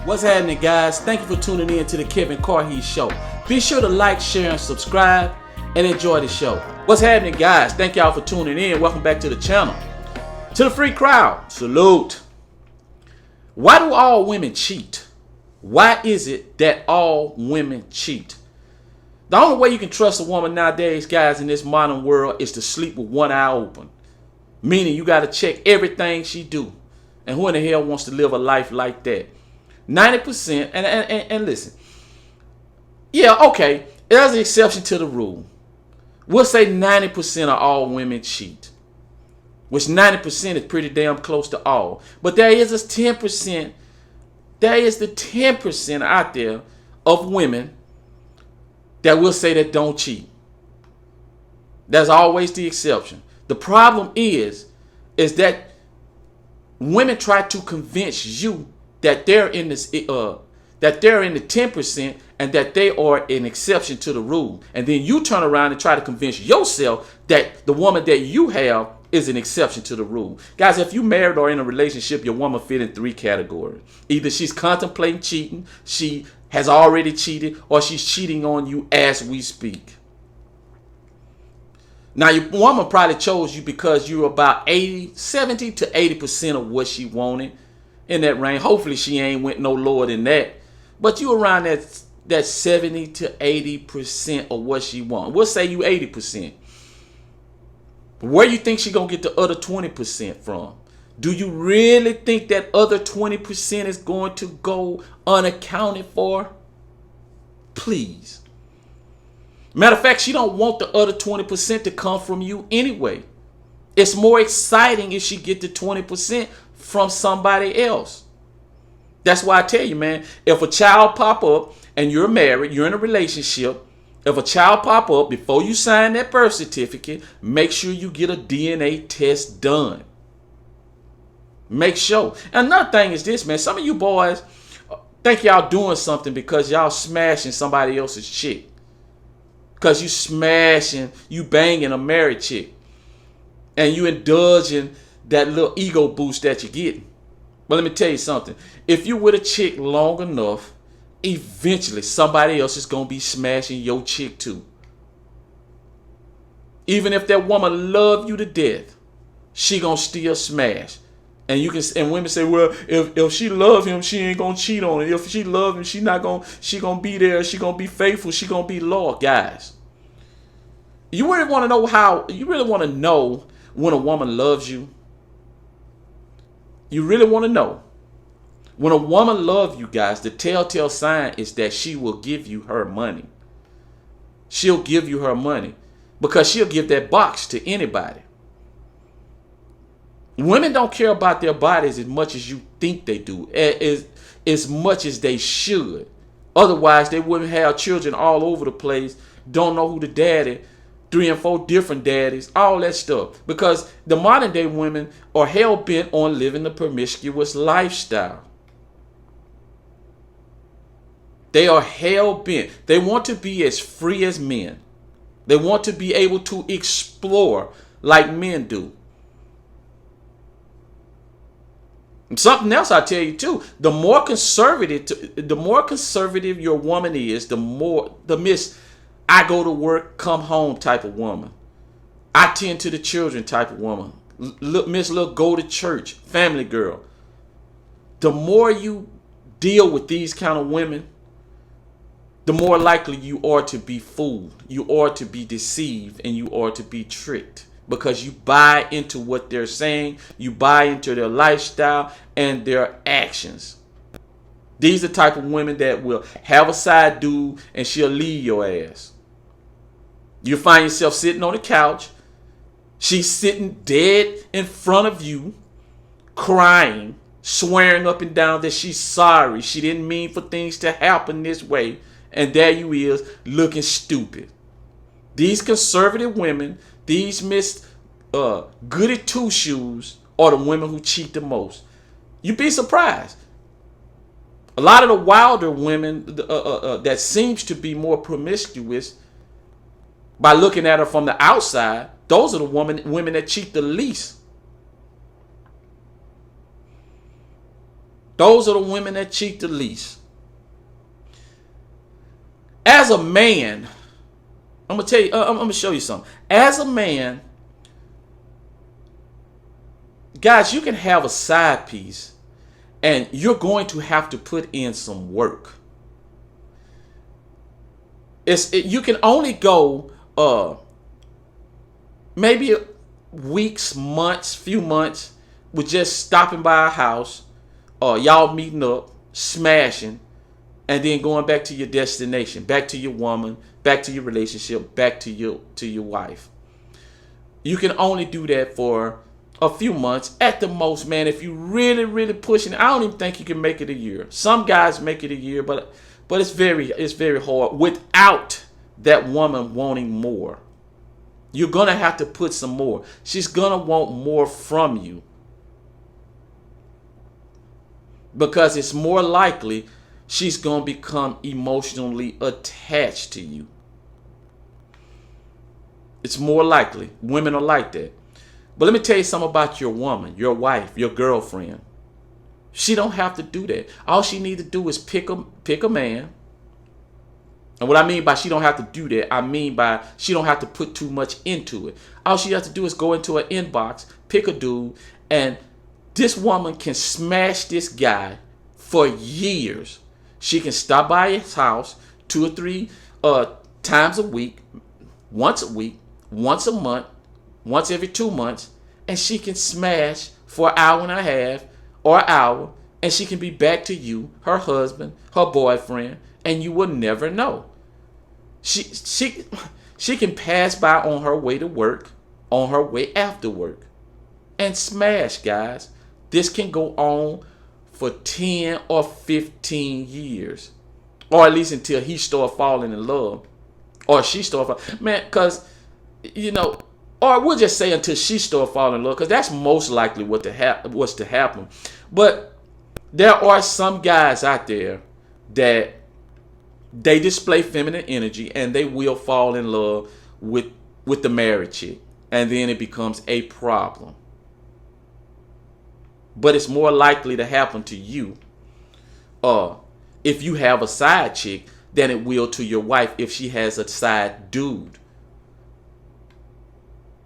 What's happening, guys? Thank you for tuning in to the Kevin Carhees Show. Be sure to like, share, and subscribe, and enjoy the show. What's happening, guys? Thank y'all for tuning in. Welcome back to the channel. To the free crowd, salute. Why do all women cheat? Why is it that all women cheat? The only way you can trust a woman nowadays, guys, in this modern world is to sleep with one eye open. Meaning you got to check everything she do. And who in the hell wants to live a life like that? 90%, and listen. Yeah, okay, there's an exception to the rule. We'll say 90% of all women cheat. Which 90% is pretty damn close to all. But there is this 10%, there is the 10% out there of women that will say that don't cheat. That's always the exception. The problem is that women try to convince you that they're in this, that they're in the 10% and that they are an exception to the rule. And then you turn around and try to convince yourself that the woman that you have is an exception to the rule. Guys, if you married or in a relationship, your woman fit in 3 categories. Either she's contemplating cheating, she has already cheated, or she's cheating on you as we speak. Now, your woman probably chose you because you're about 70 to 80% of what she wanted in that range. Hopefully, she ain't went no lower than that. But you around that 70 to 80% of what she wants. We'll say you 80%. Where you think she gonna get the other 20% from? Do you really think that other 20% is going to go unaccounted for? Please. Matter of fact, she don't want the other 20% to come from you anyway. It's more exciting if she get the 20% from somebody else. That's why I tell you, man, if a child pop up and you're married, you're in a relationship, if a child pop up, before you sign that birth certificate, make sure you get a DNA test done. Make sure. Another thing is this, man. Some of you boys think y'all doing something because y'all smashing somebody else's chick. Because you smashing, you banging a married chick. And you indulging that little ego boost that you're getting. But let me tell you something. If you with a chick long enough, eventually somebody else is going to be smashing your chick too. Even if that woman love you to death, she going to still smash. And you can, and women say, well, if she love him, she ain't going to cheat on him. If she love him, she going to be there. She going to be faithful. She going to be loyal. Guys, you really want to know you really want to know when a woman loves you? You really want to know? When a woman loves you, guys, the telltale sign is that she will give you her money. She'll give you her money because she'll give that box to anybody. Women don't care about their bodies as much as you think they do, as much as they should. Otherwise, they wouldn't have children all over the place, don't know who the daddy, 3 and 4 different daddies, all that stuff. Because the modern day women are hell-bent on living the promiscuous lifestyle. They are hell-bent. They want to be as free as men. They want to be able to explore like men do. And something else I tell you too, the more conservative your woman is, the miss I go to work, come home type of woman. I tend to the children type of woman. Miss Little go to church, family girl. The more you deal with these kind of women, the more likely you are to be fooled, you are to be deceived, and you are to be tricked. Because you buy into what they're saying, you buy into their lifestyle and their actions. These are the type of women that will have a side dude and she'll leave your ass. You find yourself sitting on the couch. She's sitting dead in front of you, crying, swearing up and down that she's sorry. She didn't mean for things to happen this way. And there you is, looking stupid. These conservative women, these Miss Goody Two Shoes, are the women who cheat the most. You'd be surprised. A lot of the wilder women that seems to be more promiscuous, by looking at her from the outside, those are the women that cheat the least. Those are the women that cheat the least. As a man, I'm gonna tell you, I'm gonna show you something. As a man, guys, you can have a side piece, and you're going to have to put in some work. You can only go maybe weeks, months, few months with just stopping by a house, or y'all meeting up, smashing, and then going back to your destination, back to your woman, back to your relationship, back to your wife. You can only do that for a few months at the most, man. If you really, really pushing, I don't even think you can make it a year. Some guys make it a year, but it's very hard without that woman wanting more. You're gonna have to put some more. She's gonna want more from you, because it's more likely she's gonna become emotionally attached to you. It's more likely. Women are like that. But let me tell you something about your woman, your wife, your girlfriend. She don't have to do that. All she needs to do is pick a man. And what I mean by she don't have to do that, I mean by she don't have to put too much into it. All she has to do is go into her inbox, pick a dude, and this woman can smash this guy for years. She can stop by his house 2 or 3 times a week, once a month, once every 2 months, and she can smash for an hour and a half or an hour, and she can be back to you, her husband, her boyfriend, and you will never know. She can pass by on her way to work, on her way after work, and smash, guys. This can go on for 10 or 15 years, or at least until he start falling in love, or she start falling, man, because or we'll just say until she start falling in love, because that's most likely what's to happen. But there are some guys out there that they display feminine energy, and they will fall in love with the married chick, and then it becomes a problem. But it's more likely to happen to you if you have a side chick than it will to your wife if she has a side dude.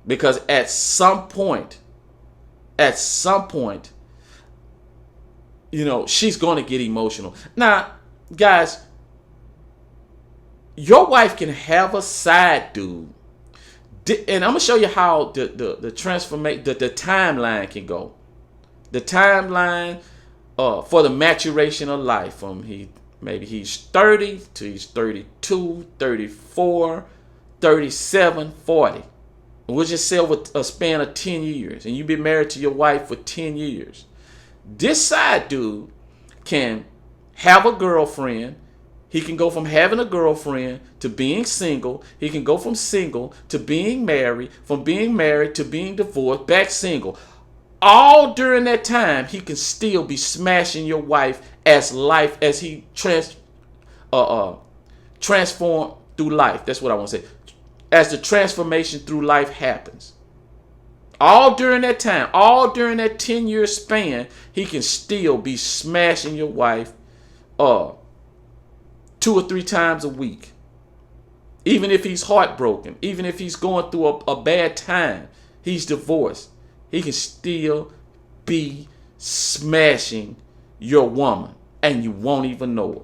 Because at some point, she's going to get emotional. Now, guys, your wife can have a side dude. And I'm going to show you how the transformation, the timeline can go. The timeline for the maturation of life from maybe he's 30 to he's 32, 34, 37, 40. We'll just say over a span of 10 years. And you've been married to your wife for 10 years. This side dude can have a girlfriend. He can go from having a girlfriend to being single. He can go from single to being married, from being married to being divorced, back single. All during that time, he can still be smashing your wife as he transform through life. That's what I want to say. As the transformation through life happens. All during that time, all during that 10-year span, he can still be smashing your wife 2 or 3 times a week. Even if he's heartbroken, even if he's going through a bad time, he's divorced, he can still be smashing your woman, and you won't even know it.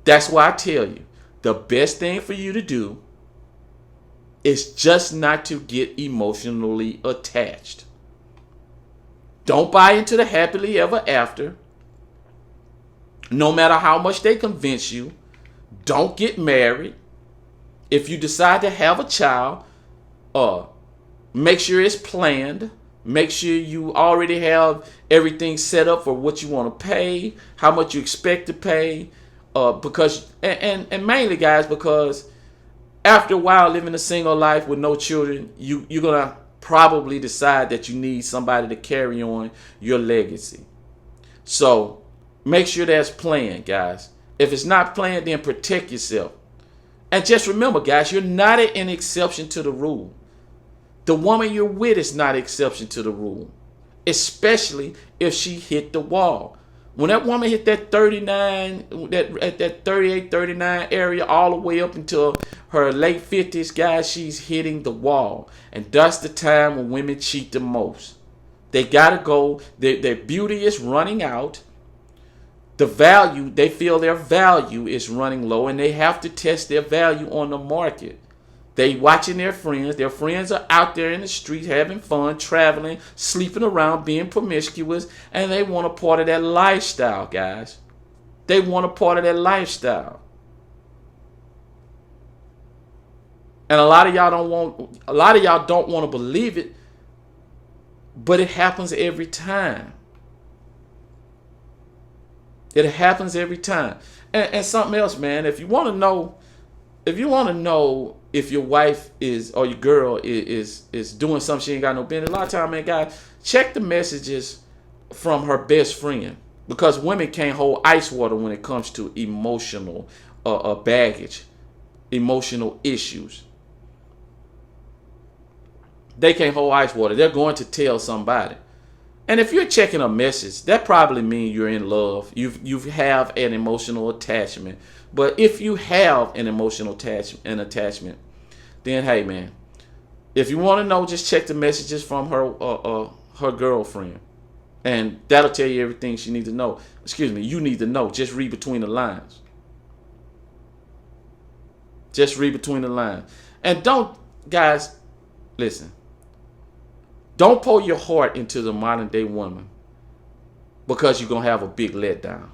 That's why I tell you, the best thing for you to do is just not to get emotionally attached. Don't buy into the happily ever after. No matter how much they convince you, don't get married. If you decide to have a child, make sure it's planned. Make sure you already have everything set up for what you want to pay, how much you expect to pay. Because mainly, guys, because after a while living a single life with no children, you're gonna probably decide that you need somebody to carry on your legacy. So make sure that's planned, guys. If it's not planned, then protect yourself. And just remember, guys, you're not an exception to the rule. The woman you're with is not an exception to the rule. especially if she hit the wall. When that woman hit that 39, that 38, 39 area, all the way up until her late 50s, guys, she's hitting the wall. And that's the time when women cheat the most. They got to go. Their beauty is running out. The value, they feel their value is running low, and they have to test their value on the market. They watching their friends. Their friends are out there in the street having fun, traveling, sleeping around, being promiscuous, and they want a part of that lifestyle, guys. They want a part of that lifestyle. And a lot of y'all don't want to believe it, but it happens every time. It happens every time. And something else, man, if you want to know if your wife is, or your girl is doing something she ain't got no business, a lot of time, man, guys, check the messages from her best friend, because women can't hold ice water when it comes to emotional baggage, emotional issues. They can't hold ice water. They're going to tell somebody. And if you're checking a message, that probably means you're in love. You have an emotional attachment. But if you have an emotional attachment, then hey, man, if you want to know, just check the messages from her girlfriend, and that'll tell you everything she needs to know. Excuse me, you need to know. Just read between the lines. Just read between the lines, and don't, guys, listen. Don't pour your heart into the modern day woman, because you're going to have a big letdown.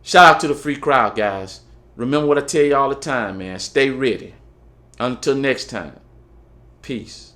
Shout out to the free crowd, guys. Remember what I tell you all the time, man. Stay ready. Until next time. Peace.